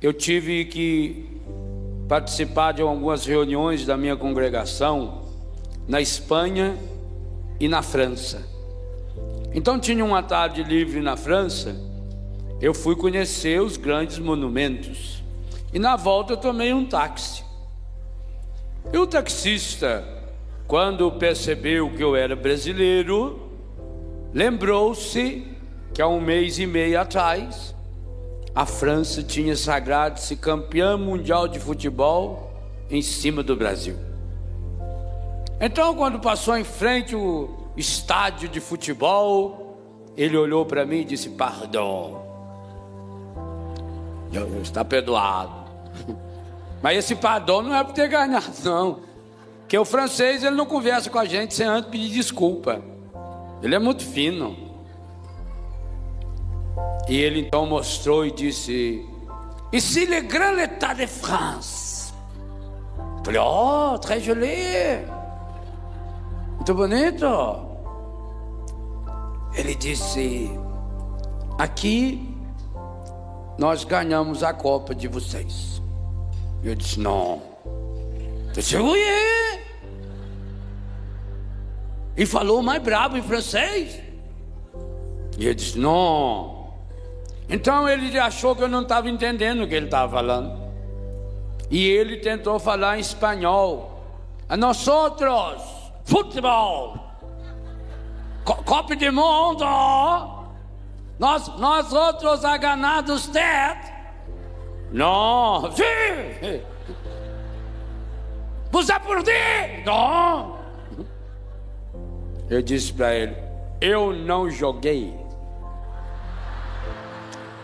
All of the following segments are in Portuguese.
eu tive que participar de algumas reuniões da minha congregação na Espanha e na França. Então tinha uma tarde livre na França, eu fui conhecer os grandes monumentos. E na volta eu tomei um táxi. E o taxista, quando percebeu que eu era brasileiro, lembrou-se que há 1 mês e meio atrás, a França tinha sagrado-se campeã mundial de futebol em cima do Brasil. Então, quando passou em frente o estádio de futebol, ele olhou para mim e disse: perdão, está perdoado. Mas esse perdão não é por ter ganhado, não. Porque o francês, ele não conversa com a gente sem antes pedir desculpa. Ele é muito fino. E ele então mostrou e disse: ici le grand état de France. Falei: oh, très joli, muito bonito. Ele disse: aqui nós ganhamos a Copa de vocês. Eu disse: não. Eu disse: oui. E falou mais brabo em francês. E eu disse: não. Então ele achou que eu não estava entendendo o que ele estava falando. E ele tentou falar em espanhol. A nós outros, futebol, Copa do Mundo, nós outros a ganhar usted. Não, sim. Você perder? Não. Eu disse para ele: eu não joguei.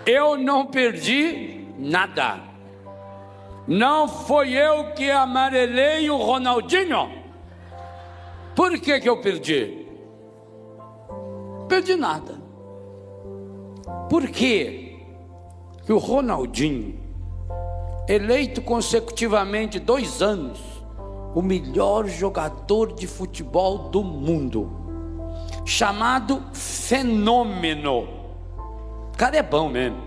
Eu não perdi nada. Não foi eu que amarelei o Ronaldinho. Por que eu perdi? Perdi nada. Por quê? Que o Ronaldinho, eleito consecutivamente 2 anos o melhor jogador de futebol do mundo, chamado Fenômeno. O cara é bom mesmo.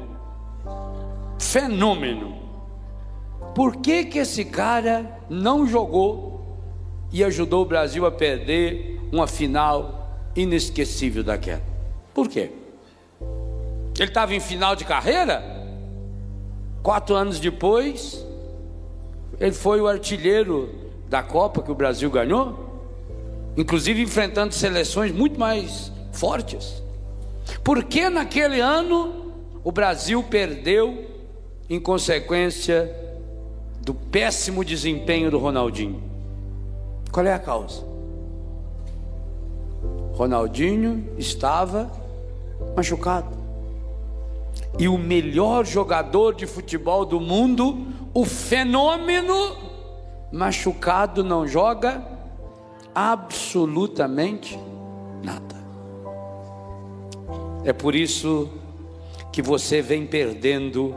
Fenômeno. Por que esse cara não jogou e ajudou o Brasil a perder uma final inesquecível daquela? Por quê? Ele estava em final de carreira? 4 anos depois, ele foi o artilheiro da Copa que o Brasil ganhou, inclusive enfrentando seleções muito mais fortes. Por que naquele ano o Brasil perdeu em consequência do péssimo desempenho do Ronaldinho? Qual é a causa? Ronaldinho estava machucado. E o melhor jogador de futebol do mundo, o Fenômeno, machucado, não joga absolutamente nada. É por isso que você vem perdendo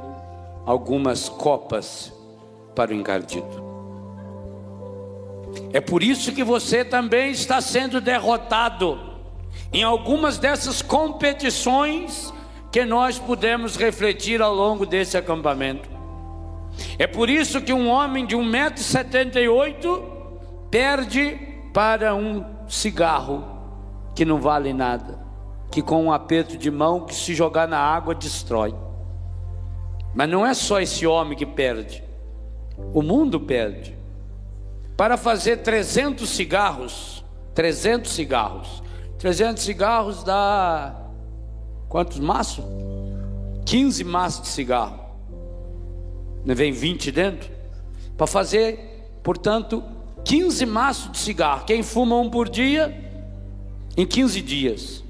algumas copas para o encardido. É por isso que você também está sendo derrotado em algumas dessas competições que nós pudemos refletir ao longo desse acampamento. É por isso que um homem de 1,78 m perde para um cigarro que não vale nada, que com um aperto de mão, que se jogar na água destrói. Mas não é só esse homem que perde, o mundo perde. Para fazer 300 cigarros dá quantos maços? 15 maços de cigarro. Não vem 20 dentro? Para fazer, portanto, 15 maços de cigarro. Quem fuma um por dia, em 15 dias,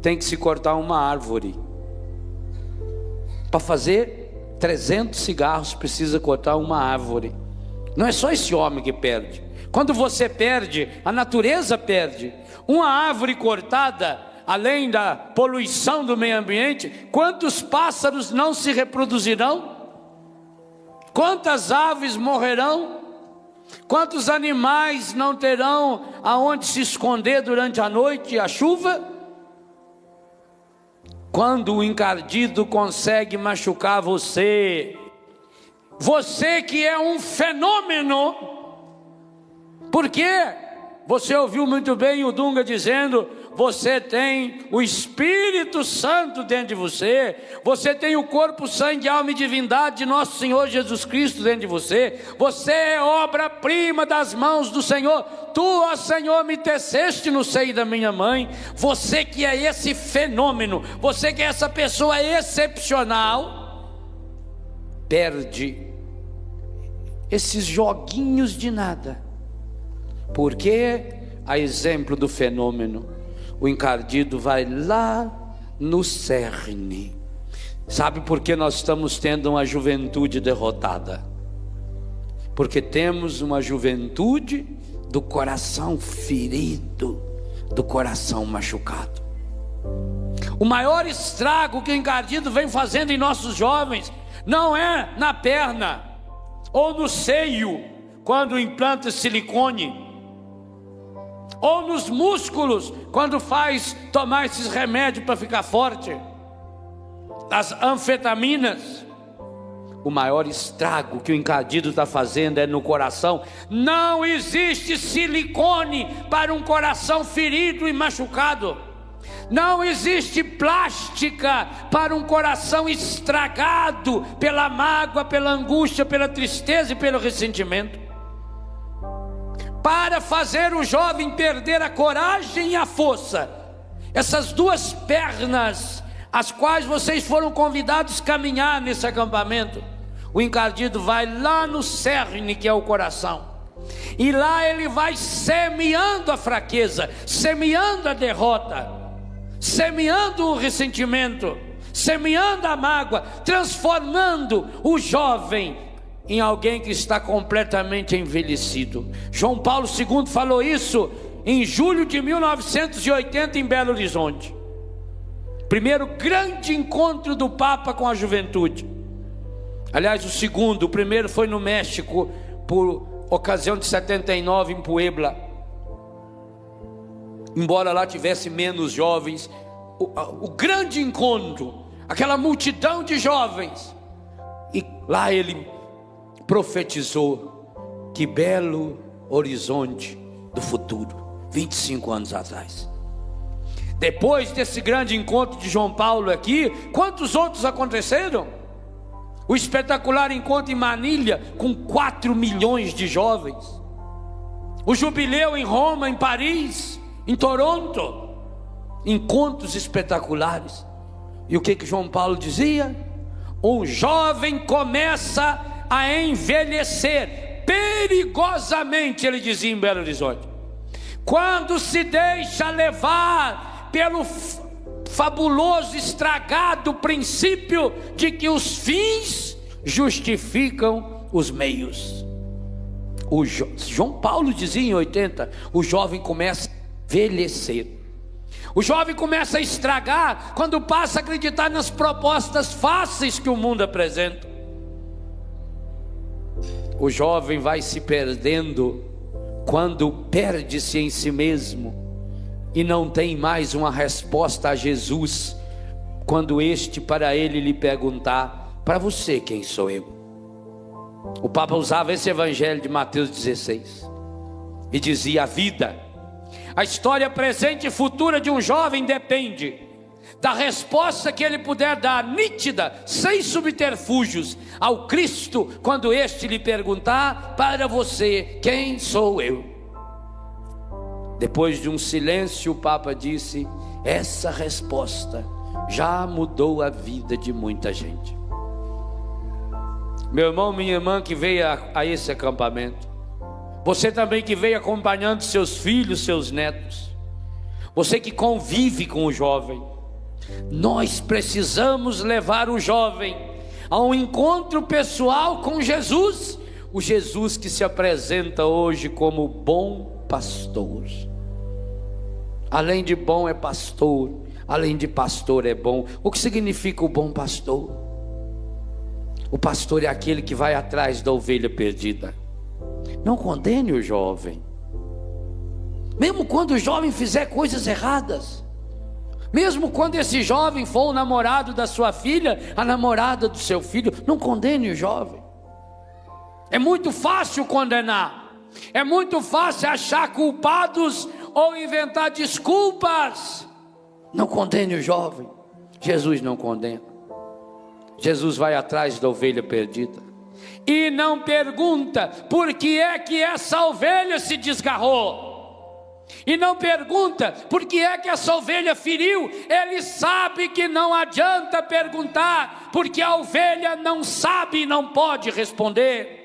tem que se cortar uma árvore. Para fazer 300 cigarros, precisa cortar uma árvore. Não é só esse homem que perde. Quando você perde, a natureza perde. Uma árvore cortada, além da poluição do meio ambiente, quantos pássaros não se reproduzirão? Quantas aves morrerão? Quantos animais não terão aonde se esconder durante a noite e a chuva? Quando o encardido consegue machucar você, Você que é um fenômeno, porque você ouviu muito bem o Dunga dizendo, você tem o Espírito Santo dentro de você, você tem o corpo, sangue, alma e divindade de nosso Senhor Jesus Cristo dentro de você, você é obra-prima das mãos do Senhor. Tu, ó Senhor, me teceste no seio da minha mãe. Você que é esse fenômeno, você que é essa pessoa excepcional, perde esses joguinhos de nada, porque a exemplo do fenômeno, o encardido vai lá no cerne. Sabe por que nós estamos tendo uma juventude derrotada? Porque temos uma juventude do coração ferido, do coração machucado. O maior estrago que o encardido vem fazendo em nossos jovens não é na perna ou no seio, quando implanta silicone, ou nos músculos, quando faz tomar esses remédios para ficar forte, as anfetaminas. O maior estrago que o encardido está fazendo é no coração. Não existe silicone para um coração ferido e machucado. Não existe plástica para um coração estragado pela mágoa, pela angústia, pela tristeza e pelo ressentimento. Para fazer o jovem perder a coragem e a força, essas duas pernas, as quais vocês foram convidados a caminhar nesse acampamento, o encardido vai lá no cerne, que é o coração, e lá ele vai semeando a fraqueza, semeando a derrota, semeando o ressentimento, semeando a mágoa, transformando o jovem em alguém que está completamente envelhecido. João Paulo II falou isso em julho de 1980 em Belo Horizonte. Primeiro grande encontro do Papa com a juventude. Aliás, o primeiro foi no México, por ocasião de 79 em Puebla. Embora lá tivesse menos jovens, o grande encontro, aquela multidão de jovens, e lá ele profetizou que Belo Horizonte do futuro, 25 anos atrás. Depois desse grande encontro de João Paulo aqui, quantos outros aconteceram? O espetacular encontro em Manilha, com 4 milhões de jovens. O jubileu em Roma, em Paris, em Toronto. Encontros espetaculares. E o que João Paulo dizia? Um jovem começa a envelhecer perigosamente, ele dizia em Belo Horizonte, quando se deixa levar pelo fabuloso, estragado princípio de que os fins justificam os meios. João Paulo dizia em 80, o jovem começa a envelhecer, o jovem começa a estragar quando passa a acreditar nas propostas fáceis que o mundo apresenta. O jovem vai se perdendo quando perde-se em si mesmo e não tem mais uma resposta a Jesus, quando este para ele lhe perguntar: para você quem sou eu? O Papa usava esse evangelho de Mateus 16 e dizia: a vida, a história presente e futura de um jovem depende da resposta que ele puder dar, nítida, sem subterfúgios, ao Cristo, quando este lhe perguntar: para você, quem sou eu? Depois de um silêncio, o Papa disse: essa resposta já mudou a vida de muita gente. Meu irmão, minha irmã que veio a esse acampamento, você também que veio acompanhando seus filhos, seus netos, você que convive com o jovem, nós precisamos levar o jovem a um encontro pessoal com Jesus, o Jesus que se apresenta hoje como bom pastor. Além de bom é pastor, além de pastor é bom. O que significa o bom pastor? O pastor é aquele que vai atrás da ovelha perdida. Não condene o jovem, mesmo quando o jovem fizer coisas erradas, mesmo quando esse jovem for o namorado da sua filha, a namorada do seu filho, não condene o jovem. É muito fácil condenar, é muito fácil achar culpados ou inventar desculpas. Não condene o jovem. Jesus não condena. Jesus vai atrás da ovelha perdida e não pergunta por que é que essa ovelha se desgarrou, e não pergunta por que é que essa ovelha feriu. Ele sabe que não adianta perguntar, porque a ovelha não sabe e não pode responder.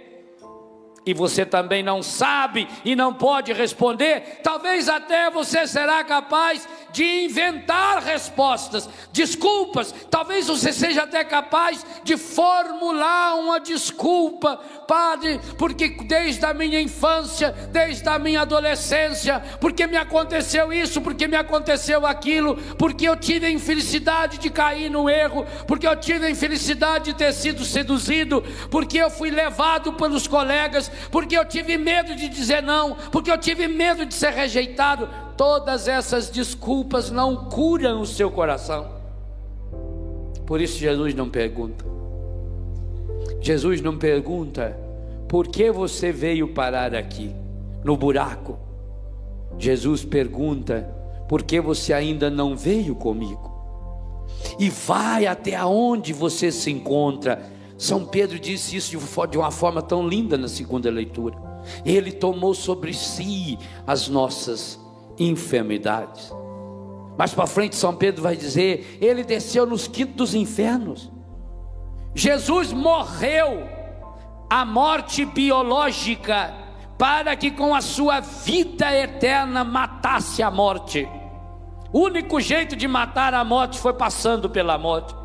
E você também não sabe e não pode responder. Talvez até você será capaz de inventar respostas, desculpas. Talvez você seja até capaz de formular uma desculpa. Padre, porque desde a minha infância, desde a minha adolescência, porque me aconteceu isso, porque me aconteceu aquilo, porque eu tive a infelicidade de cair no erro, porque eu tive a infelicidade de ter sido seduzido, porque eu fui levado pelos colegas, porque eu tive medo de dizer não, porque eu tive medo de ser rejeitado. Todas essas desculpas não curam o seu coração. Por isso Jesus não pergunta. Jesus não pergunta por que você veio parar aqui, no buraco. Jesus pergunta por que você ainda não veio comigo, e vai até onde você se encontra. São Pedro disse isso de uma forma tão linda na segunda leitura. Ele tomou sobre si as nossas enfermidades. Mais para frente São Pedro vai dizer, ele desceu nos quintos dos infernos. Jesus morreu a morte biológica para que com a sua vida eterna matasse a morte. O único jeito de matar a morte foi passando pela morte.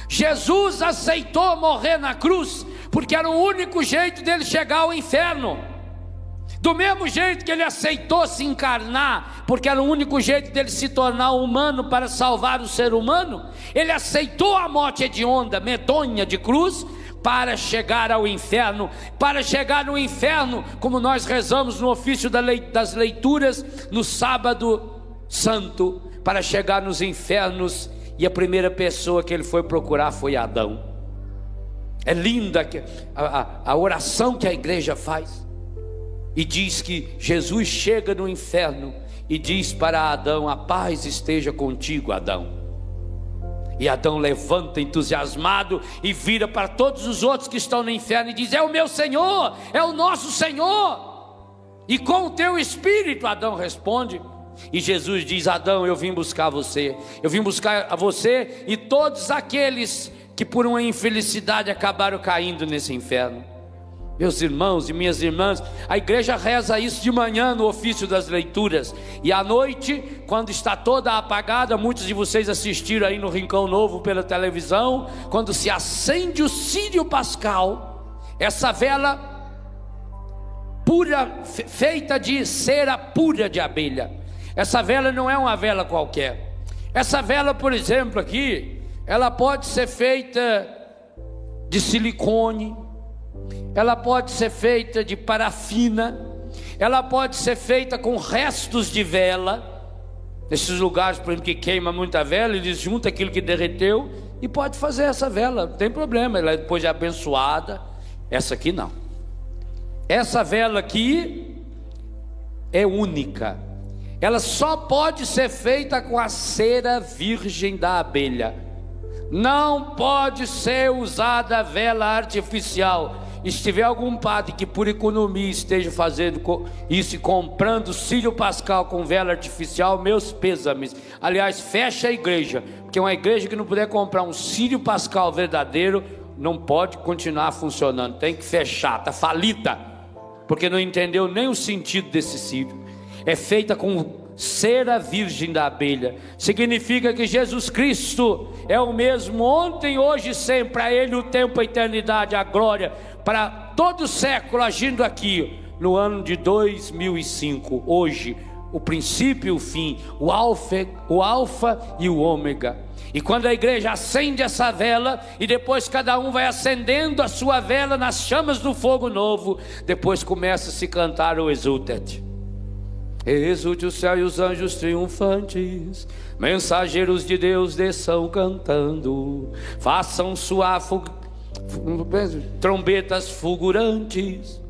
Jesus aceitou morrer na cruz porque era o único jeito dele chegar ao inferno. Do mesmo jeito que ele aceitou se encarnar, porque era o único jeito dele se tornar humano para salvar o ser humano, ele aceitou a morte hedionda, medonha de cruz, para chegar ao inferno. Para chegar no inferno, como nós rezamos no ofício das leituras no sábado santo, para chegar nos infernos. E a primeira pessoa que ele foi procurar foi Adão. É linda a oração que a igreja faz, e diz que Jesus chega no inferno e diz para Adão: a paz esteja contigo, Adão. E Adão levanta entusiasmado e vira para todos os outros que estão no inferno e diz: é o meu Senhor, é o nosso Senhor, e com o teu espírito. Adão responde, e Jesus diz: Adão, eu vim buscar você, eu vim buscar a você e todos aqueles que por uma infelicidade acabaram caindo nesse inferno. Meus irmãos e minhas irmãs, a igreja reza isso de manhã no ofício das leituras, e à noite, quando está toda apagada, muitos de vocês assistiram aí no Rincão Novo pela televisão, quando se acende o círio pascal, essa vela pura, feita de cera pura de abelha. Essa vela não é uma vela qualquer. Essa vela, por exemplo, aqui, ela pode ser feita de silicone, ela pode ser feita de parafina, ela pode ser feita com restos de vela. Nesses lugares, por exemplo, que queima muita vela, eles juntam aquilo que derreteu e pode fazer essa vela, não tem problema, ela depois é abençoada. Essa aqui não. Essa vela aqui é única. Ela só pode ser feita com a cera virgem da abelha. Não pode ser usada a vela artificial. E se tiver algum padre que por economia esteja fazendo isso e comprando círio pascal com vela artificial, meus pêsames. Aliás, fecha a igreja, porque uma igreja que não puder comprar um círio pascal verdadeiro não pode continuar funcionando, tem que fechar, está falida, porque não entendeu nem o sentido desse círio. É feita com cera virgem da abelha. Significa que Jesus Cristo é o mesmo ontem, hoje e sempre. A Ele o tempo, a eternidade, a glória, para todo o século, agindo aqui no ano de 2005. Hoje, o princípio e o fim, o alfa e o ômega. E quando a igreja acende essa vela, e depois cada um vai acendendo a sua vela nas chamas do fogo novo, depois começa a se cantar o Exultet. Exulte o céu e os anjos triunfantes, mensageiros de Deus desçam cantando, façam soar trombetas fulgurantes.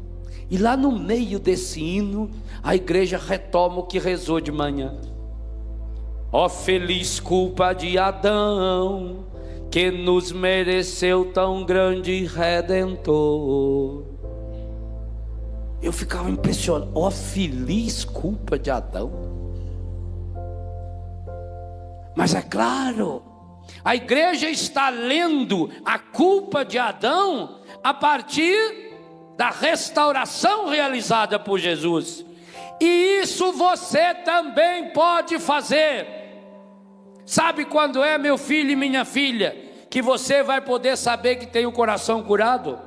E lá no meio desse hino, a igreja retoma o que rezou de manhã. Ó feliz culpa de Adão, que nos mereceu tão grande Redentor. Eu ficava impressionado. Ó feliz culpa de Adão. Mas é claro, a igreja está lendo a culpa de Adão a partir da restauração realizada por Jesus. E isso você também pode fazer. Sabe quando é, meu filho e minha filha, que você vai poder saber que tem o coração curado?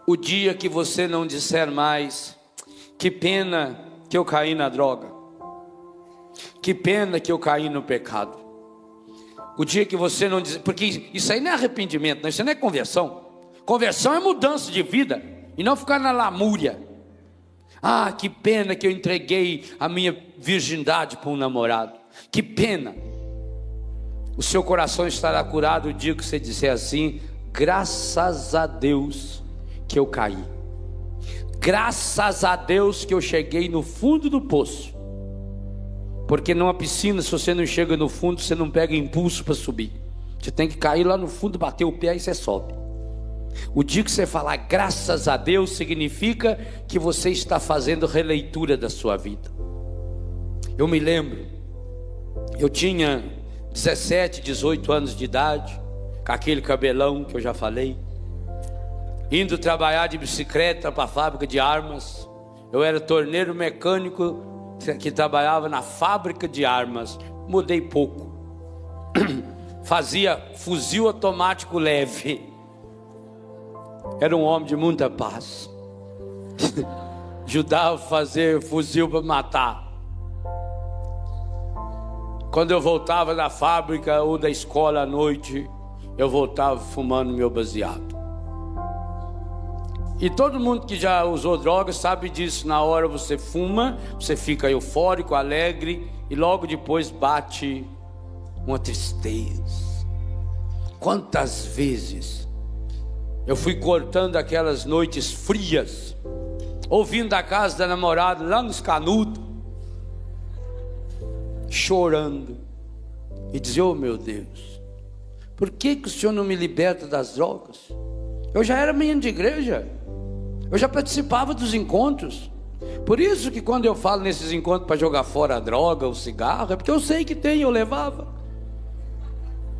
O dia que você não disser mais: que pena que eu caí na droga, que pena que eu caí no pecado. O dia que você não diz, porque isso aí não é arrependimento, isso não é conversão. Conversão é mudança de vida, e não ficar na lamúria. Ah, que pena que eu entreguei a minha virgindade para um namorado. Que pena. O seu coração estará curado o dia que você disser assim: graças a Deus que eu caí. Graças a Deus que eu cheguei no fundo do poço. Porque numa piscina, se você não chega no fundo, você não pega impulso para subir. Você tem que cair lá no fundo, bater o pé e você sobe. O dia que você falar graças a Deus, significa que você está fazendo releitura da sua vida. Eu me lembro, eu tinha 17, 18 anos de idade, com aquele cabelão que eu já falei, indo trabalhar de bicicleta para a fábrica de armas. Eu era torneiro mecânico que trabalhava na fábrica de armas. Mudei pouco. Fazia fuzil automático leve. Era um homem de muita paz. Ajudava a fazer fuzil para matar. Quando eu voltava da fábrica ou da escola à noite, eu voltava fumando meu baseado. E todo mundo que já usou drogas sabe disso. Na hora você fuma, você fica eufórico, alegre, e logo depois bate uma tristeza. Quantas vezes eu fui cortando aquelas noites frias, ouvindo da casa da namorada lá nos Canudos, chorando, e dizia: oh meu Deus, por que o Senhor não me liberta das drogas? Eu já era menino de igreja, eu já participava dos encontros. Por isso que quando eu falo nesses encontros para jogar fora a droga, o cigarro, é porque eu sei que tem, eu levava.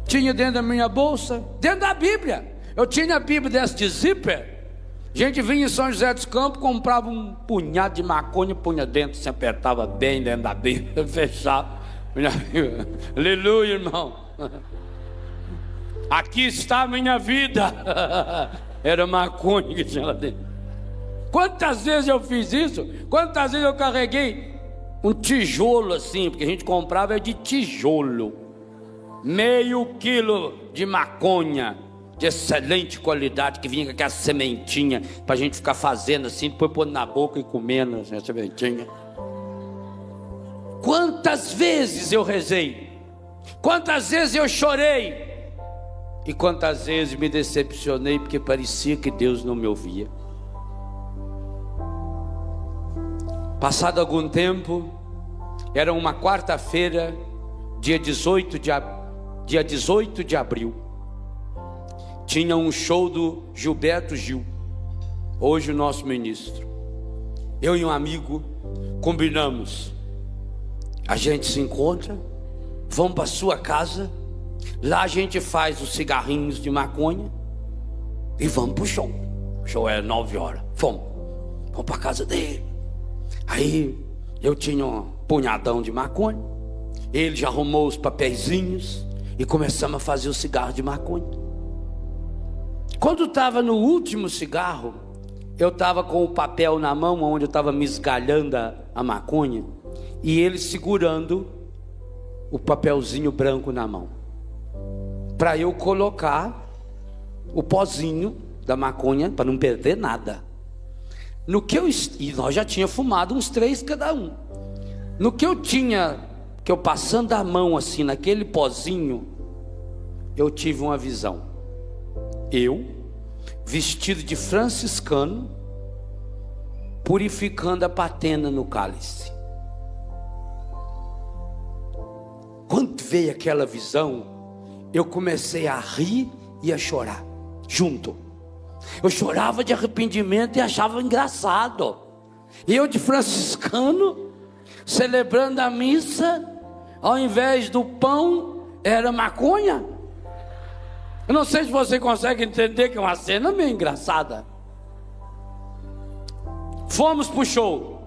Tinha dentro da minha bolsa, dentro da Bíblia. Eu tinha a Bíblia dessa de zíper. A gente vinha em São José dos Campos, comprava um punhado de maconha, punha dentro, se apertava bem dentro da Bíblia, fechava. Aleluia, irmão. Aqui está a minha vida. Era maconha que tinha lá dentro. Quantas vezes eu fiz isso? Quantas vezes eu carreguei um tijolo assim, porque a gente comprava de tijolo, meio quilo de maconha de excelente qualidade, que vinha com aquela sementinha para a gente ficar fazendo assim, depois pondo na boca e comendo assim, a sementinha. Quantas vezes eu rezei, quantas vezes eu chorei, e quantas vezes me decepcionei porque parecia que Deus não me ouvia. Passado algum tempo, era uma quarta-feira, dia 18 de abril, tinha um show do Gilberto Gil, hoje o nosso ministro. Eu e um amigo combinamos, a gente se encontra, vamos para sua casa, lá a gente faz os cigarrinhos de maconha e vamos para o show. O show era 9 horas, vamos para a casa dele. Aí eu tinha um punhadão de maconha, ele já arrumou os papeizinhos e começamos a fazer o cigarro de maconha. Quando estava no último cigarro, eu estava com o papel na mão, onde eu estava me esgalhando a maconha, e ele segurando o papelzinho branco na mão, para eu colocar o pozinho da maconha, para não perder nada. E nós já tínhamos fumado uns 3 cada um. No que eu passando a mão assim naquele pozinho, eu tive uma visão. eu, vestido de franciscano, purificando a patena no cálice. Quando veio aquela visão, eu comecei a rir e a chorar junto. Eu chorava de arrependimento e achava engraçado. Eu de franciscano, celebrando a missa, ao invés do pão, era maconha. Eu não sei se você consegue entender que é uma cena meio engraçada. Fomos pro show.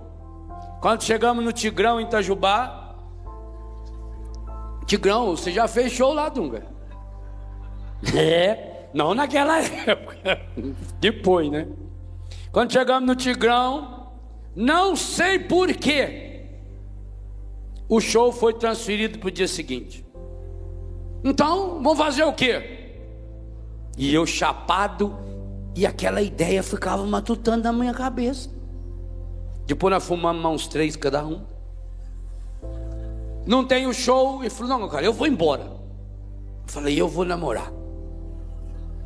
Quando chegamos no Tigrão, em Itajubá. Tigrão, você já fez show lá, Dunga? Não naquela época. Depois, né? Quando chegamos no Tigrão, não sei por quê, o show foi transferido para o dia seguinte. Então, vamos fazer o quê? E eu chapado, e aquela ideia ficava matutando na minha cabeça. Depois nós fumamos uns 3 cada um. Não tem o show. Ele falou, não, cara, eu vou embora. Eu falei, eu vou namorar.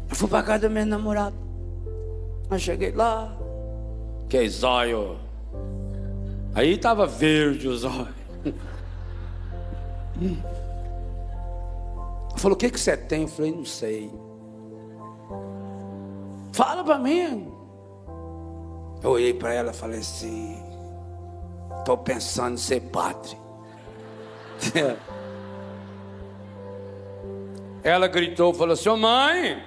Eu fui para casa da minha namorada. Aí cheguei lá, que zóio. Aí estava verde o zóio. Falou, o que você tem? Eu falei, não sei. Fala para mim. Eu olhei para ela e falei assim, estou pensando em ser padre. Ela gritou, falou assim, ô mãe,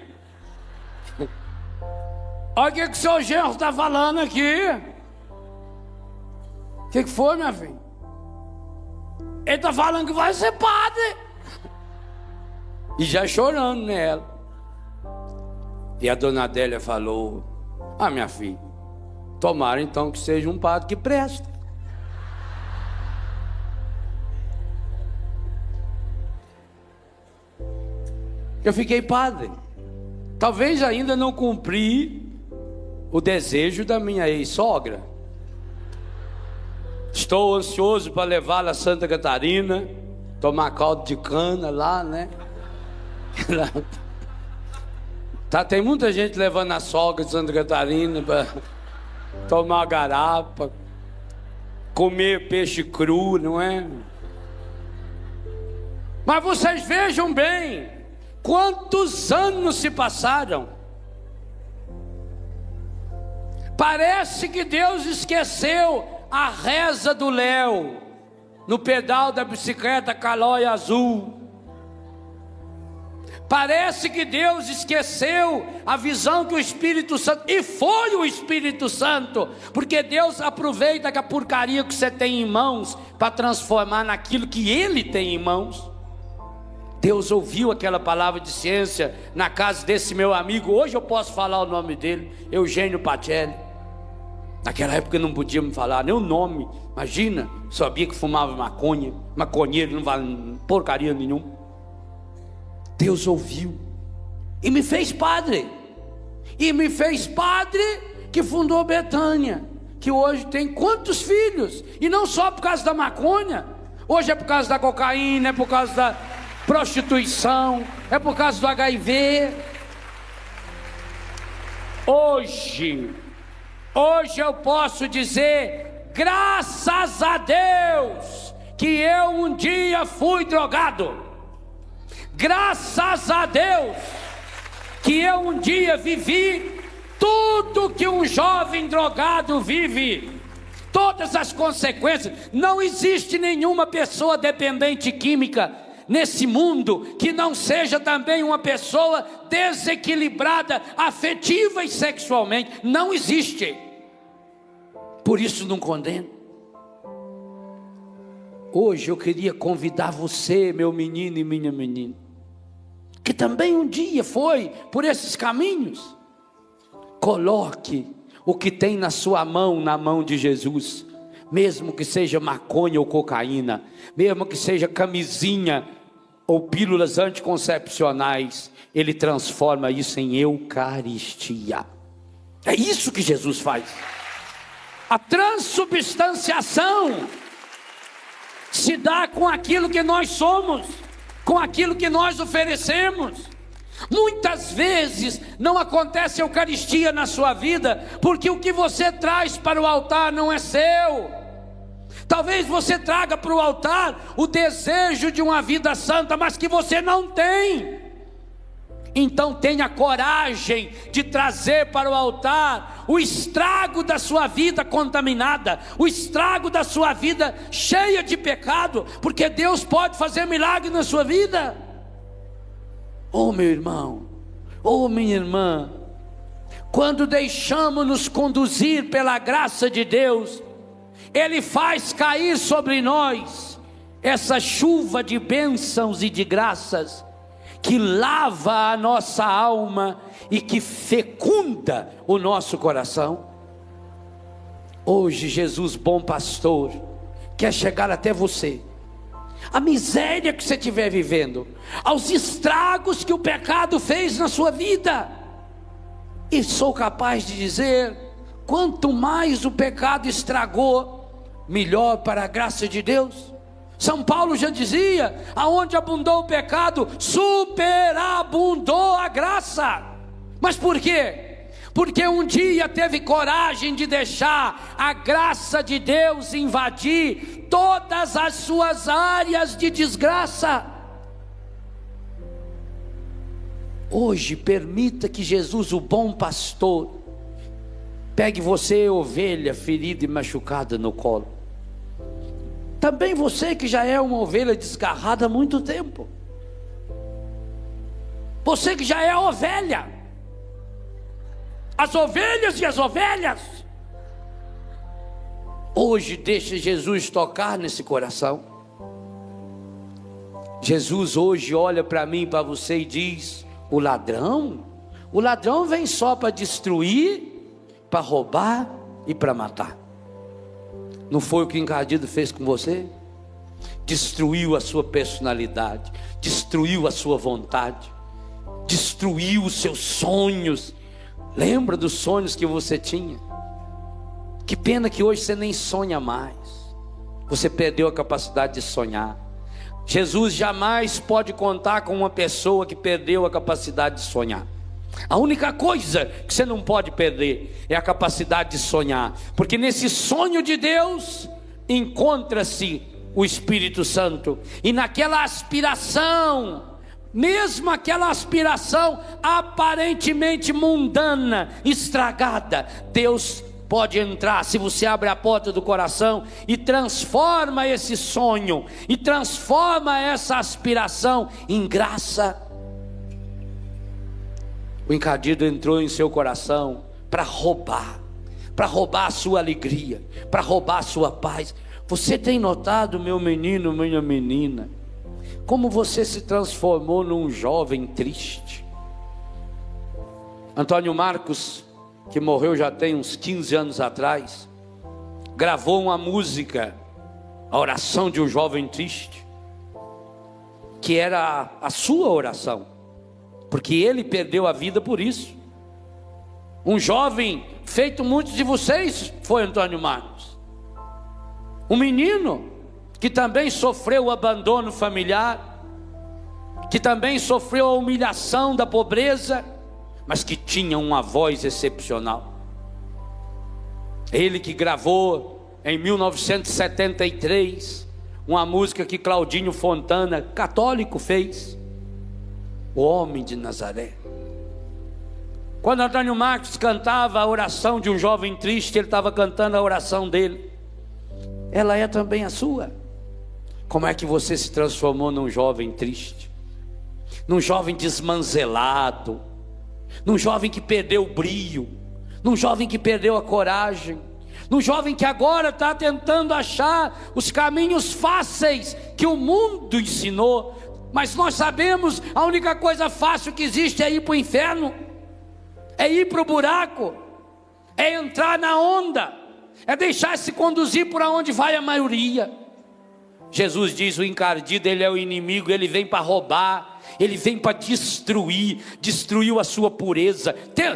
olha o que o seu genro está falando aqui. O que foi, minha filha? Ele está falando que vai ser padre. E já chorando nela. E a dona Adélia falou, minha filha, tomara então que seja um padre que preste. Eu fiquei padre. Talvez ainda não cumpri o desejo da minha ex-sogra. Estou ansioso para levá-la a Santa Catarina, tomar caldo de cana lá, né? Tem muita gente levando a sogra de Santa Catarina para tomar garapa, comer peixe cru, não é? Mas vocês vejam bem, quantos anos se passaram? Parece que Deus esqueceu a reza do Léo no pedal da bicicleta Calói Azul. Parece que Deus esqueceu a visão que o Espírito Santo, e foi o Espírito Santo, porque Deus aproveita que a porcaria que você tem em mãos para transformar naquilo que Ele tem em mãos. Deus ouviu aquela palavra de ciência na casa desse meu amigo, hoje eu posso falar o nome dele, Eugênio Pacelli. Naquela época não podia me falar nem o nome, imagina, sabia que fumava maconha, maconheiro, não vale porcaria nenhuma. Deus ouviu e me fez padre, que fundou Betânia, que hoje tem quantos filhos, e não só por causa da maconha, hoje é por causa da cocaína, é por causa da prostituição, é por causa do HIV. Hoje eu posso dizer, graças a Deus, que eu um dia fui drogado. Graças a Deus, que eu um dia vivi tudo que um jovem drogado vive. Todas as consequências. Não existe nenhuma pessoa dependente química nesse mundo que não seja também uma pessoa desequilibrada afetiva e sexualmente. Não existe. Por isso não condeno. Hoje eu queria convidar você, meu menino e minha menina, que também um dia foi por esses caminhos. Coloque o que tem na sua mão na mão de Jesus, mesmo que seja maconha ou cocaína, mesmo que seja camisinha ou pílulas anticoncepcionais, Ele transforma isso em eucaristia. É isso que Jesus faz. A transubstanciação se dá com aquilo que nós somos, com aquilo que nós oferecemos. Muitas vezes não acontece Eucaristia na sua vida, porque o que você traz para o altar não é seu. Talvez você traga para o altar o desejo de uma vida santa, mas que você não tem. Então tenha coragem de trazer para o altar o estrago da sua vida contaminada, o estrago da sua vida cheia de pecado, porque Deus pode fazer milagre na sua vida. Oh meu irmão, oh minha irmã, quando deixamos nos conduzir pela graça de Deus, Ele faz cair sobre nós essa chuva de bênçãos e de graças, que lava a nossa alma e que fecunda o nosso coração. Hoje Jesus, bom pastor, quer chegar até você. A miséria que você estiver vivendo, aos estragos que o pecado fez na sua vida. E sou capaz de dizer, quanto mais o pecado estragou, melhor para a graça de Deus. São Paulo já dizia, aonde abundou o pecado, superabundou a graça. Mas por quê? Porque um dia teve coragem de deixar a graça de Deus invadir todas as suas áreas de desgraça. Hoje permita que Jesus, o bom pastor, pegue você, ovelha ferida e machucada, no colo. Também você que já é uma ovelha desgarrada há muito tempo, você que já é ovelha, as ovelhas e as ovelhas, hoje deixe Jesus tocar nesse coração. Jesus hoje olha para mim e para você e diz, o ladrão vem só para destruir, para roubar e para matar. Não foi o que o encardido fez com você? Destruiu a sua personalidade, destruiu a sua vontade, destruiu os seus sonhos. Lembra dos sonhos que você tinha? Que pena que hoje você nem sonha mais. Você perdeu a capacidade de sonhar. Jesus jamais pode contar com uma pessoa que perdeu a capacidade de sonhar. A única coisa que você não pode perder é a capacidade de sonhar, porque nesse sonho de Deus encontra-se o Espírito Santo, e naquela aspiração, mesmo aquela aspiração aparentemente mundana, estragada, Deus pode entrar, se você abre a porta do coração e transforma esse sonho, e transforma essa aspiração em graça. O encardido entrou em seu coração para roubar a sua alegria, para roubar a sua paz. Você tem notado, meu menino, minha menina, como você se transformou num jovem triste? Antônio Marcos, que morreu já tem uns 15 anos atrás, gravou uma música, a oração de um jovem triste, que era a sua oração, porque ele perdeu a vida por isso. Um jovem feito muitos de vocês foi Antônio Marcos, um menino que também sofreu o abandono familiar, que também sofreu a humilhação da pobreza, mas que tinha uma voz excepcional. Ele que gravou em 1973 uma música que Claudinho Fontana, católico, fez, O Homem de Nazaré. Quando Antônio Marcos cantava a oração de um jovem triste, ele estava cantando a oração dele. Ela é também a sua. Como é que você se transformou num jovem triste, num jovem desmanzelado, num jovem que perdeu o brio, num jovem que perdeu a coragem, num jovem que agora está tentando achar os caminhos fáceis que o mundo ensinou? Mas nós sabemos, a única coisa fácil que existe é ir para o inferno, é ir para o buraco, é entrar na onda, é deixar-se conduzir por onde vai a maioria. Jesus diz, o encardido, ele é o inimigo, ele vem para roubar, ele vem para destruir, destruiu a sua pureza,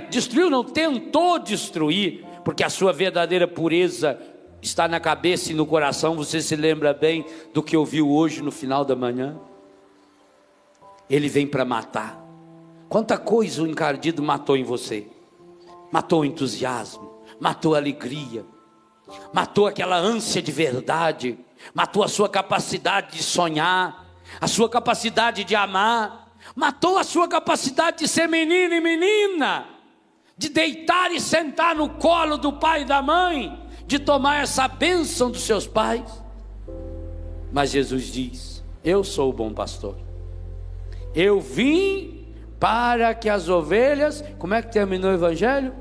destruiu não, tentou destruir, porque a sua verdadeira pureza está na cabeça e no coração. Você se lembra bem do que ouviu hoje no final da manhã? Ele vem para matar. Quanta coisa o encardido matou em você. Matou o entusiasmo, matou a alegria, matou aquela ânsia de verdade, matou a sua capacidade de sonhar, a sua capacidade de amar, matou a sua capacidade de ser menino e menina, de deitar e sentar no colo do pai e da mãe, de tomar essa bênção dos seus pais. Mas Jesus diz: eu sou o bom pastor. Eu vim para que as ovelhas... Como é que terminou o evangelho?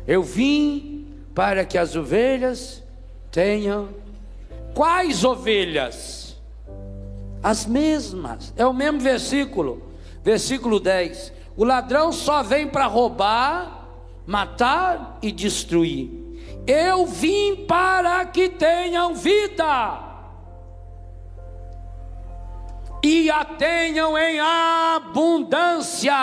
Eu vim para que as ovelhas tenham... Quais ovelhas? As mesmas. É o mesmo versículo. Versículo 10. O ladrão só vem para roubar, matar e destruir. Eu vim para que tenham vida e a tenham em abundância.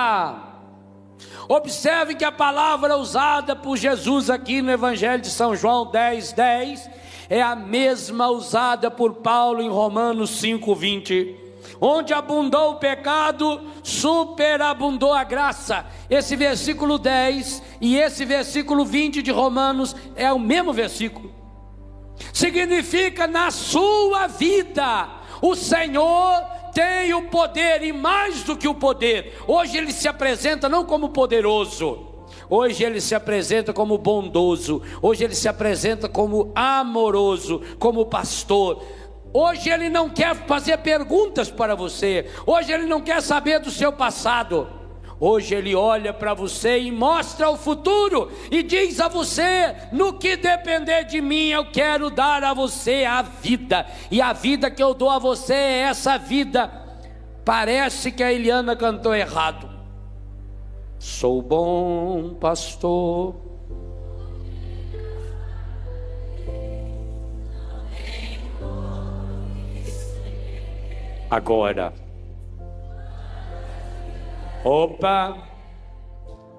Observe que a palavra usada por Jesus aqui no Evangelho de São João 10:10 é a mesma usada por Paulo em Romanos 5:20. Onde abundou o pecado, superabundou a graça. Esse versículo 10 e esse versículo 20 de Romanos é o mesmo versículo. Significa, na sua vida, o Senhor tem o poder, e mais do que o poder. Hoje Ele se apresenta não como poderoso, hoje Ele se apresenta como bondoso, hoje Ele se apresenta como amoroso, como pastor. Hoje Ele não quer fazer perguntas para você, hoje Ele não quer saber do seu passado. Hoje Ele olha para você e mostra o futuro, e diz a você: no que depender de mim, eu quero dar a você a vida, e a vida que eu dou a você é essa vida. Parece que a Eliana cantou errado. Sou bom pastor, agora. Opa,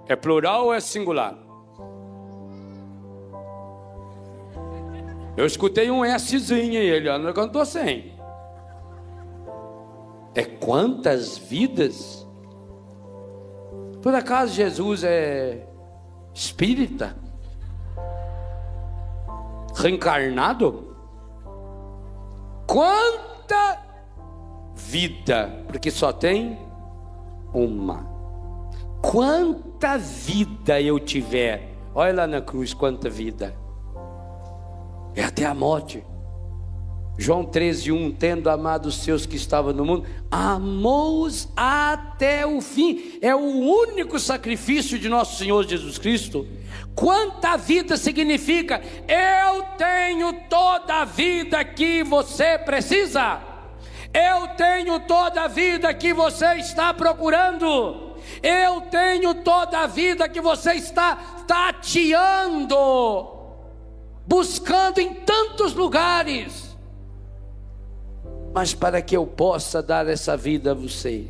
é plural ou é singular? Eu escutei um Szinho e ele não cantou sem. É quantas vidas? Por acaso Jesus é espírita? Reencarnado? Quanta vida? Porque só tem uma. Quanta vida eu tiver, olha lá na cruz, quanta vida, é até a morte. João 13:1, tendo amado os seus que estavam no mundo, amou-os até o fim. É o único sacrifício de nosso Senhor Jesus Cristo. Quanta vida significa? Eu tenho toda a vida que você precisa. Eu tenho toda a vida que você está procurando. Eu tenho toda a vida que você está tateando, buscando em tantos lugares. Mas para que eu possa dar essa vida a você,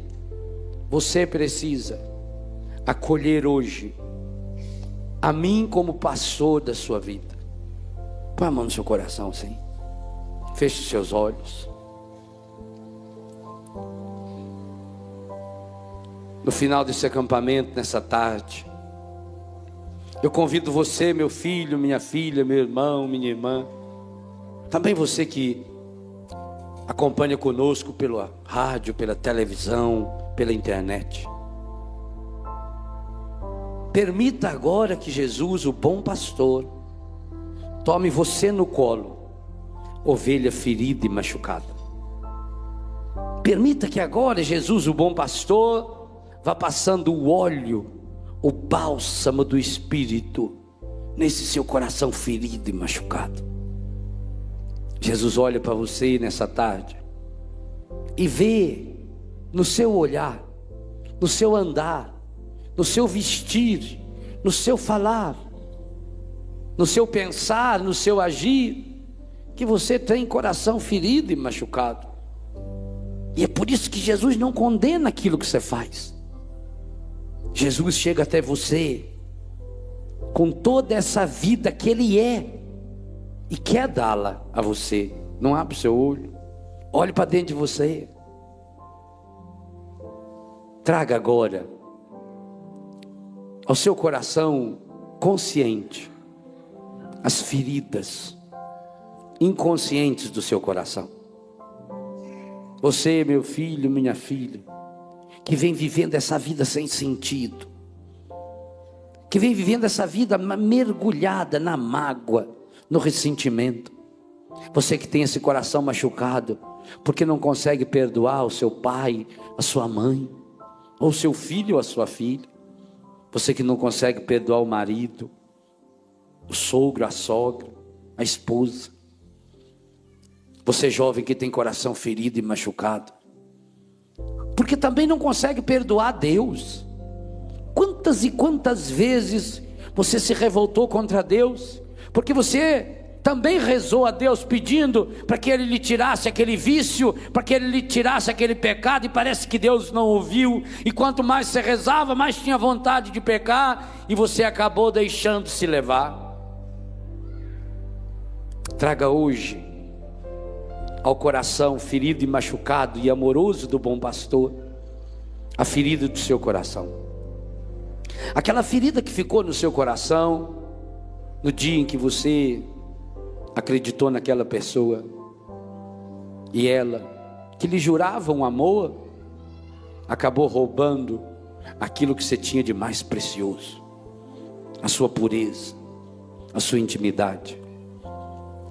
você precisa acolher hoje a mim como pastor da sua vida. Põe a mão no seu coração assim. Feche os seus olhos. No final desse acampamento, nessa tarde, eu convido você, meu filho, minha filha, meu irmão, minha irmã, também você que acompanha conosco pela rádio, pela televisão, pela internet. Permita agora que Jesus, o bom pastor, tome você no colo, ovelha ferida e machucada. Permita que agora Jesus, o bom pastor, vá passando o óleo, o bálsamo do Espírito nesse seu coração ferido e machucado. Jesus olha para você nessa tarde e vê no seu olhar, no seu andar, no seu vestir, no seu falar, no seu pensar, no seu agir, que você tem coração ferido e machucado. E é por isso que Jesus não condena aquilo que você faz. Jesus chega até você com toda essa vida que Ele é e quer dá-la a você. Não abre o seu olho, olhe para dentro de você. Traga agora ao seu coração consciente as feridas inconscientes do seu coração. Você, meu filho, minha filha, que vem vivendo essa vida sem sentido, que vem vivendo essa vida mergulhada na mágoa, no ressentimento. Você que tem esse coração machucado, porque não consegue perdoar o seu pai, a sua mãe, ou seu filho ou a sua filha. Você que não consegue perdoar o marido, o sogro, a sogra, a esposa. Você jovem que tem coração ferido e machucado, porque também não consegue perdoar Deus. Quantas e quantas vezes você se revoltou contra Deus, porque você também rezou a Deus pedindo para que Ele lhe tirasse aquele vício, para que Ele lhe tirasse aquele pecado, e parece que Deus não ouviu, e quanto mais você rezava, mais tinha vontade de pecar, e você acabou deixando-se levar. Traga hoje ao coração ferido e machucado e amoroso do bom pastor a ferida do seu coração, aquela ferida que ficou no seu coração no dia em que você acreditou naquela pessoa, e ela, que lhe jurava um amor, acabou roubando aquilo que você tinha de mais precioso, a sua pureza, a sua intimidade.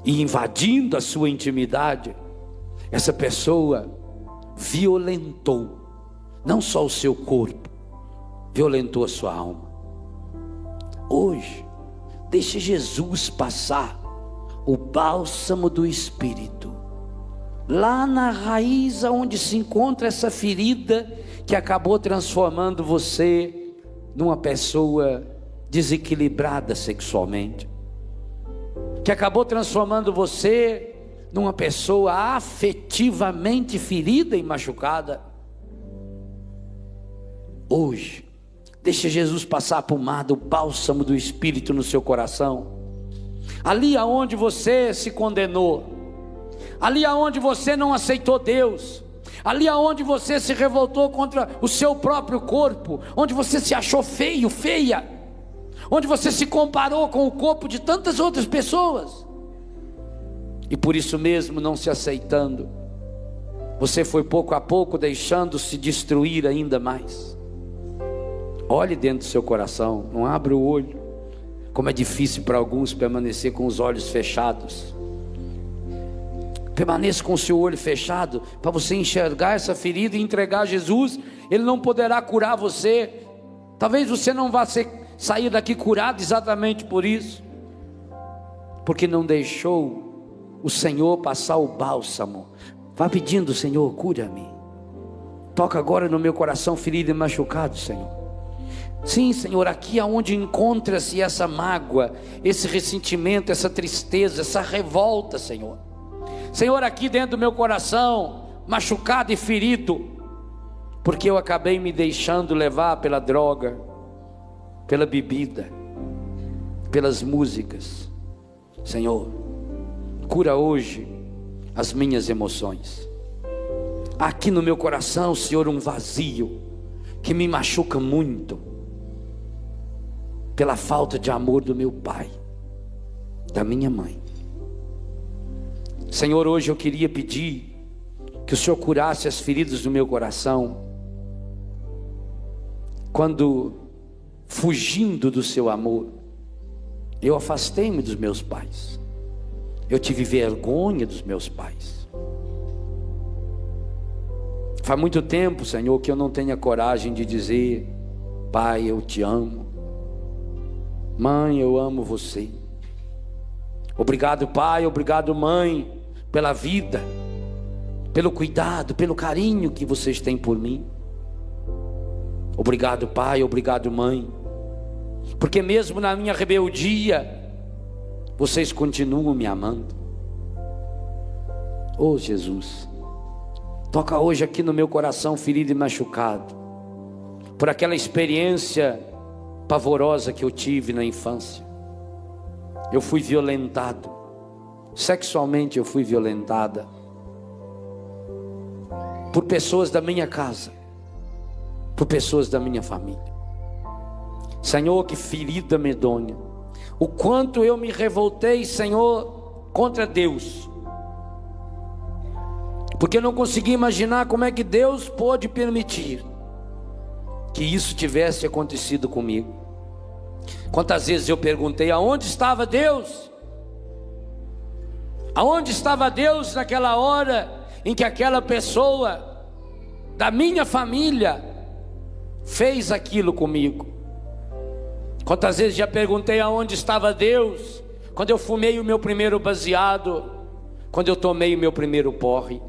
E invadindo a sua intimidade, essa pessoa violentou não só o seu corpo, violentou a sua alma. Hoje, deixe Jesus passar o bálsamo do Espírito lá na raiz onde se encontra essa ferida que acabou transformando você numa pessoa desequilibrada sexualmente, que acabou transformando você numa pessoa afetivamente ferida e machucada. Hoje, deixe Jesus passar a pomada, o bálsamo do Espírito no seu coração, ali aonde você se condenou, ali aonde você não aceitou Deus, ali aonde você se revoltou contra o seu próprio corpo, onde você se achou feio, feia, onde você se comparou com o corpo de tantas outras pessoas, e por isso mesmo, não se aceitando, você foi pouco a pouco deixando-se destruir ainda mais. Olhe dentro do seu coração, não abra o olho. Como é difícil para alguns permanecer com os olhos fechados. Permaneça com o seu olho fechado, para você enxergar essa ferida e entregar a Jesus. Ele não poderá curar você. Talvez você não vá sair daqui curado exatamente por isso, porque não deixou o Senhor passar o bálsamo. Vá pedindo: Senhor, cura-me. Toca agora no meu coração ferido e machucado, Senhor. Sim, Senhor, aqui aonde encontra-se essa mágoa, esse ressentimento, essa tristeza, essa revolta, Senhor. Senhor, aqui dentro do meu coração, machucado e ferido, porque eu acabei me deixando levar pela droga, pela bebida, pelas músicas. Senhor, cura hoje as minhas emoções. Aqui no meu coração, Senhor, um vazio que me machuca muito, pela falta de amor do meu pai, da minha mãe. Senhor, hoje eu queria pedir que o Senhor curasse as feridas do meu coração, quando, fugindo do seu amor, eu afastei-me dos meus pais, eu tive vergonha dos meus pais. Faz muito tempo, Senhor, que eu não tenho a coragem de dizer: Pai, eu te amo. Mãe, eu amo você. Obrigado, pai, obrigado, mãe, pela vida, pelo cuidado, pelo carinho que vocês têm por mim. Obrigado, pai, obrigado, mãe, porque mesmo na minha rebeldia, vocês continuam me amando. Oh Jesus, toca hoje aqui no meu coração ferido e machucado, por aquela experiência pavorosa que eu tive na infância. Eu fui violentado, sexualmente eu fui violentada, por pessoas da minha casa, por pessoas da minha família. Senhor, que ferida medonha, o quanto eu me revoltei, Senhor, contra Deus, porque não consegui imaginar como é que Deus pôde permitir que isso tivesse acontecido comigo. Quantas vezes eu perguntei: aonde estava Deus? Aonde estava Deus naquela hora em que aquela pessoa da minha família fez aquilo comigo? Quantas vezes já perguntei aonde estava Deus quando eu fumei o meu primeiro baseado, quando eu tomei o meu primeiro porre?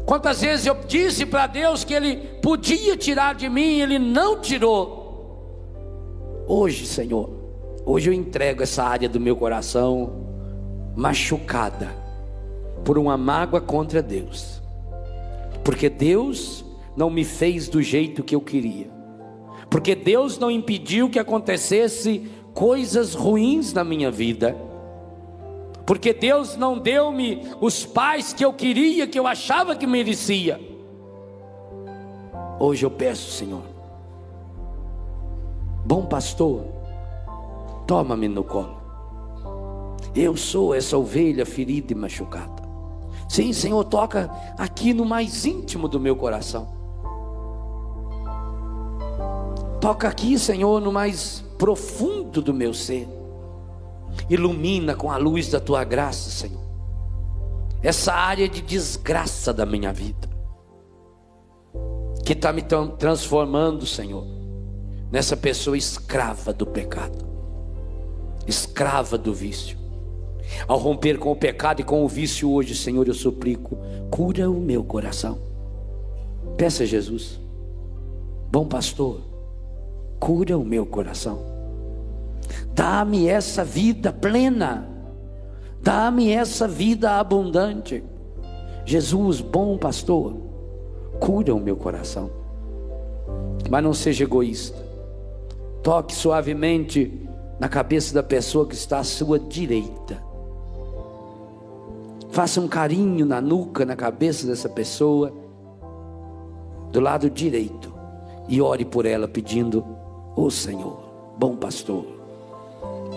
Quantas vezes eu disse para Deus que Ele podia tirar de mim, Ele não tirou. Hoje, Senhor, hoje eu entrego essa área do meu coração machucada por uma mágoa contra Deus, porque Deus não me fez do jeito que eu queria, porque Deus não impediu que acontecesse coisas ruins na minha vida, porque Deus não deu-me os pais que eu queria, que eu achava que merecia. Hoje eu peço, Senhor, bom pastor, toma-me no colo. Eu sou essa ovelha ferida e machucada. Sim, Senhor, toca aqui no mais íntimo do meu coração. Toca aqui, Senhor, no mais profundo do meu ser. Ilumina com a luz da Tua graça, Senhor, essa área de desgraça da minha vida, que está me transformando, Senhor, nessa pessoa escrava do pecado, escrava do vício. Ao romper com o pecado e com o vício hoje, Senhor, eu suplico, cura o meu coração. Peça a Jesus, bom pastor, cura o meu coração. Dá-me essa vida plena, dá-me essa vida abundante. Jesus, bom pastor, cura o meu coração. Mas não seja egoísta. Toque suavemente na cabeça da pessoa que está à sua direita. Faça um carinho na nuca, na cabeça dessa pessoa do lado direito, e ore por ela pedindo: ô Senhor, bom pastor,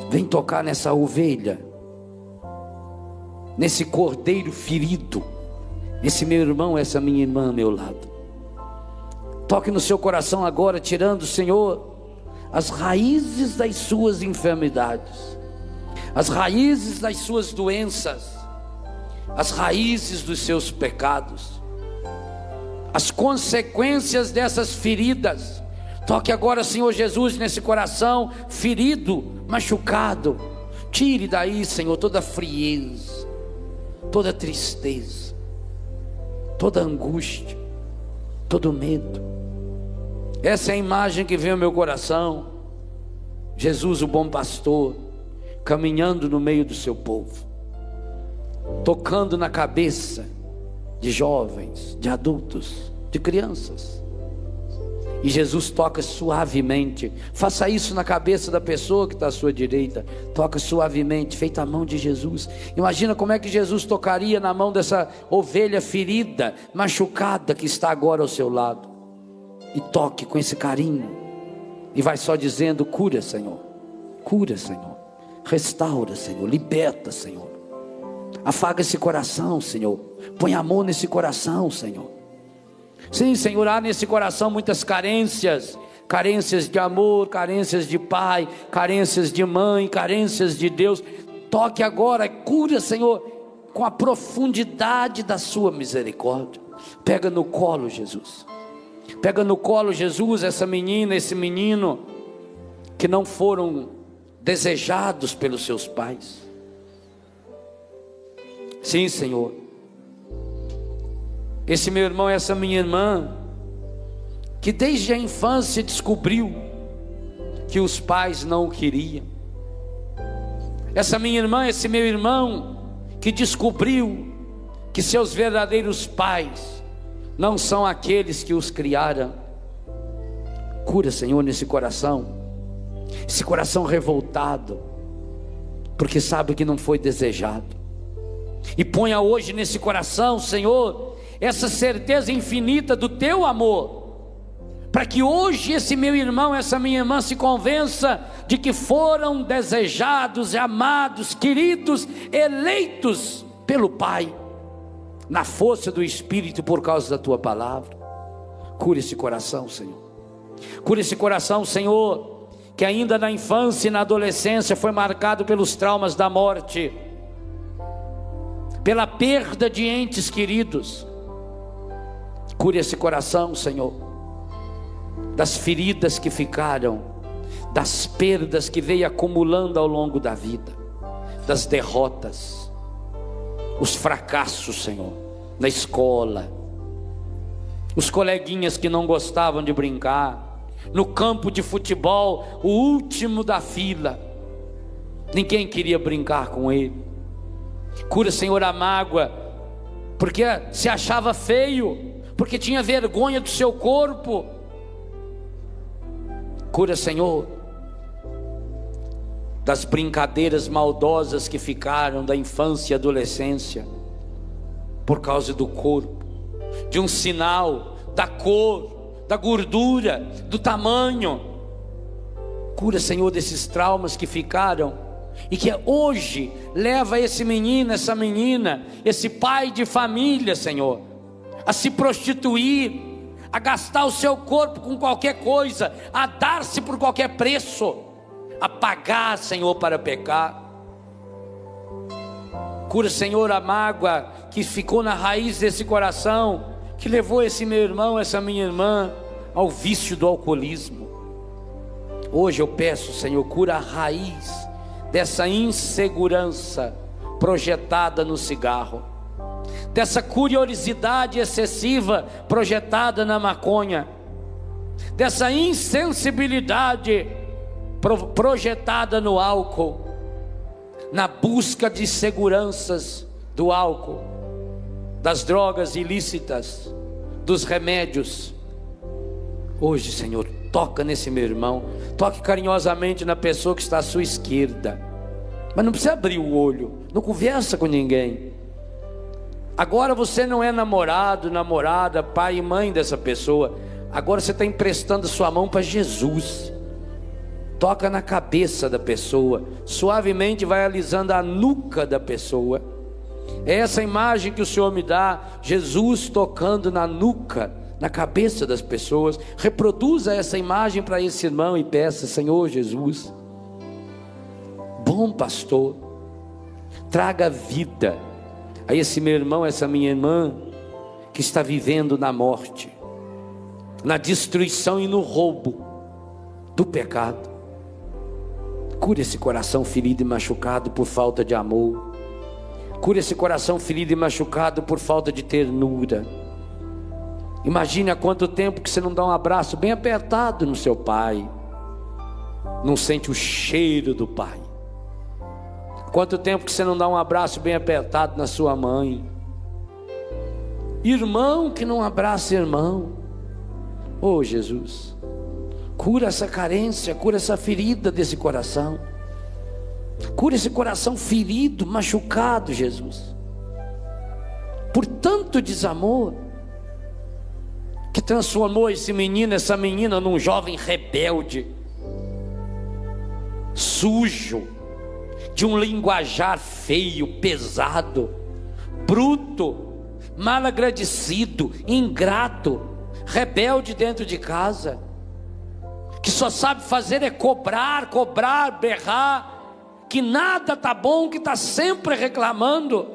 vem tocar nessa ovelha, nesse cordeiro ferido, esse meu irmão, essa minha irmã ao meu lado. Toque no seu coração agora, tirando, Senhor, as raízes das suas enfermidades, as raízes das suas doenças, as raízes dos seus pecados, as consequências dessas feridas. Toque agora, Senhor Jesus, nesse coração ferido, machucado. Tire daí, Senhor, toda frieza, toda tristeza, toda angústia, todo medo. Essa é a imagem que vem ao meu coração. Jesus, o bom pastor, caminhando no meio do seu povo, tocando na cabeça de jovens, de adultos, de crianças. E Jesus toca suavemente. Faça isso na cabeça da pessoa que está à sua direita. Toca suavemente, feita a mão de Jesus. Imagina como é que Jesus tocaria na mão dessa ovelha ferida, machucada, que está agora ao seu lado. E toque com esse carinho, e vai só dizendo: cura, Senhor, cura, Senhor, restaura, Senhor, liberta, Senhor, afaga esse coração, Senhor, põe amor nesse coração, Senhor. Sim, Senhor, há nesse coração muitas carências, carências de amor, carências de pai, carências de mãe, carências de Deus. Toque agora, cura, Senhor, com a profundidade da sua misericórdia. Pega no colo, Jesus, pega no colo, Jesus, essa menina, esse menino que não foram desejados pelos seus pais. Sim, Senhor, esse meu irmão, essa minha irmã, que desde a infância descobriu que os pais não o queriam. Essa minha irmã, esse meu irmão, que descobriu que seus verdadeiros pais não são aqueles que os criaram. Cura, Senhor, nesse coração, esse coração revoltado, porque sabe que não foi desejado. E ponha hoje nesse coração, Senhor, essa certeza infinita do Teu amor, para que hoje esse meu irmão, essa minha irmã se convença de que foram desejados, amados, queridos, eleitos pelo Pai, na força do Espírito, por causa da Tua palavra. Cura esse coração, Senhor. Cura esse coração, Senhor, que ainda na infância e na adolescência foi marcado pelos traumas da morte, pela perda de entes queridos. Cure esse coração, Senhor, das feridas que ficaram, das perdas que veio acumulando ao longo da vida, das derrotas, os fracassos, Senhor, na escola, os coleguinhas que não gostavam de brincar, no campo de futebol, o último da fila, ninguém queria brincar com ele. Cura, Senhor, a mágoa, porque se achava feio, porque tinha vergonha do seu corpo. Cura, Senhor, das brincadeiras maldosas que ficaram da infância e adolescência, por causa do corpo, de um sinal, da cor, da gordura, do tamanho. Cura, Senhor, desses traumas que ficaram, e que hoje leva esse menino, essa menina, esse pai de família, Senhor, a se prostituir, a gastar o seu corpo com qualquer coisa, a dar-se por qualquer preço, a pagar, Senhor, para pecar. Cura, Senhor, a mágoa que ficou na raiz desse coração, que levou esse meu irmão, essa minha irmã, ao vício do alcoolismo. Hoje eu peço, Senhor, cura a raiz dessa insegurança projetada no cigarro, dessa curiosidade excessiva projetada na maconha, dessa insensibilidade projetada no álcool, na busca de seguranças do álcool, das drogas ilícitas, dos remédios. Hoje, Senhor, toca nesse meu irmão, toque carinhosamente na pessoa que está à sua esquerda, mas não precisa abrir o olho, não conversa com ninguém. Agora você não é namorado, namorada, pai e mãe dessa pessoa, agora você está emprestando sua mão para Jesus. Toca na cabeça da pessoa, suavemente vai alisando a nuca da pessoa. É essa imagem que o Senhor me dá, Jesus tocando na nuca, na cabeça das pessoas. Reproduza essa imagem para esse irmão e peça: Senhor Jesus, bom pastor, traga vida a esse meu irmão, essa minha irmã, que está vivendo na morte, na destruição e no roubo do pecado. Cure esse coração ferido e machucado por falta de amor. Cure esse coração ferido e machucado por falta de ternura. Imagine há quanto tempo que você não dá um abraço bem apertado no seu pai, não sente o cheiro do pai. Quanto tempo que você não dá um abraço bem apertado na sua mãe. Irmão que não abraça irmão. Oh Jesus, cura essa carência, cura essa ferida desse coração. Cura esse coração ferido, machucado, Jesus, por tanto desamor, que transformou esse menino, essa menina, num jovem rebelde, sujo, de um linguajar feio, pesado, bruto, mal agradecido, ingrato, rebelde dentro de casa, que só sabe fazer é cobrar, berrar, que nada está bom, que está sempre reclamando.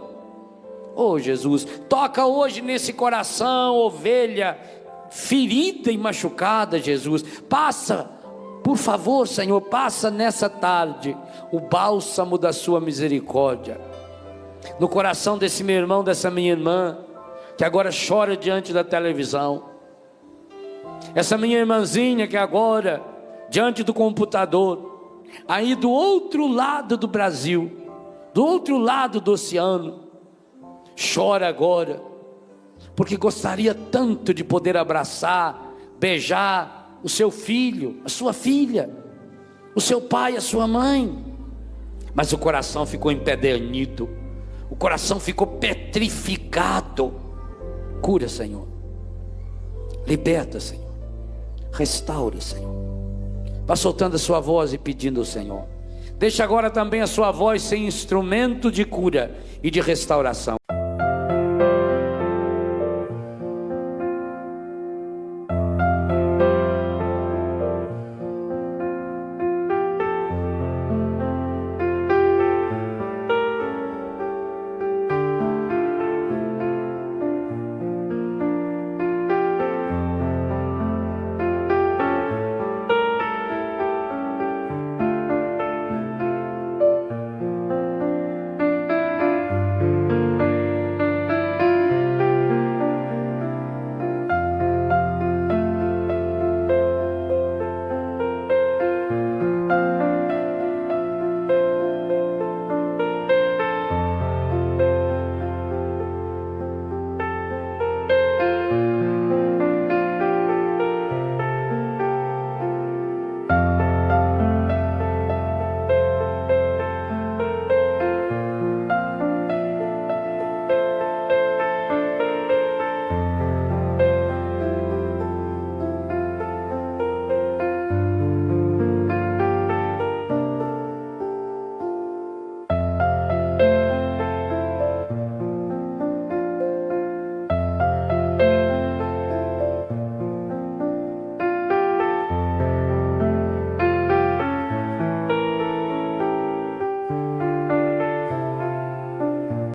Oh Jesus, toca hoje nesse coração, ovelha ferida e machucada, Jesus. Passa, por favor, Senhor, passa nessa tarde o bálsamo da sua misericórdia no coração desse meu irmão, dessa minha irmã, que agora chora diante da televisão. Essa minha irmãzinha que agora, diante do computador, aí do outro lado do Brasil, do outro lado do oceano, chora agora, porque gostaria tanto de poder abraçar, beijar o seu filho, a sua filha, o seu pai, a sua mãe, mas o coração ficou empedernido, o coração ficou petrificado. Cura, Senhor, liberta, Senhor, Restaure, Senhor. Vá soltando a sua voz e pedindo ao Senhor. Deixa agora também a sua voz ser instrumento de cura e de restauração.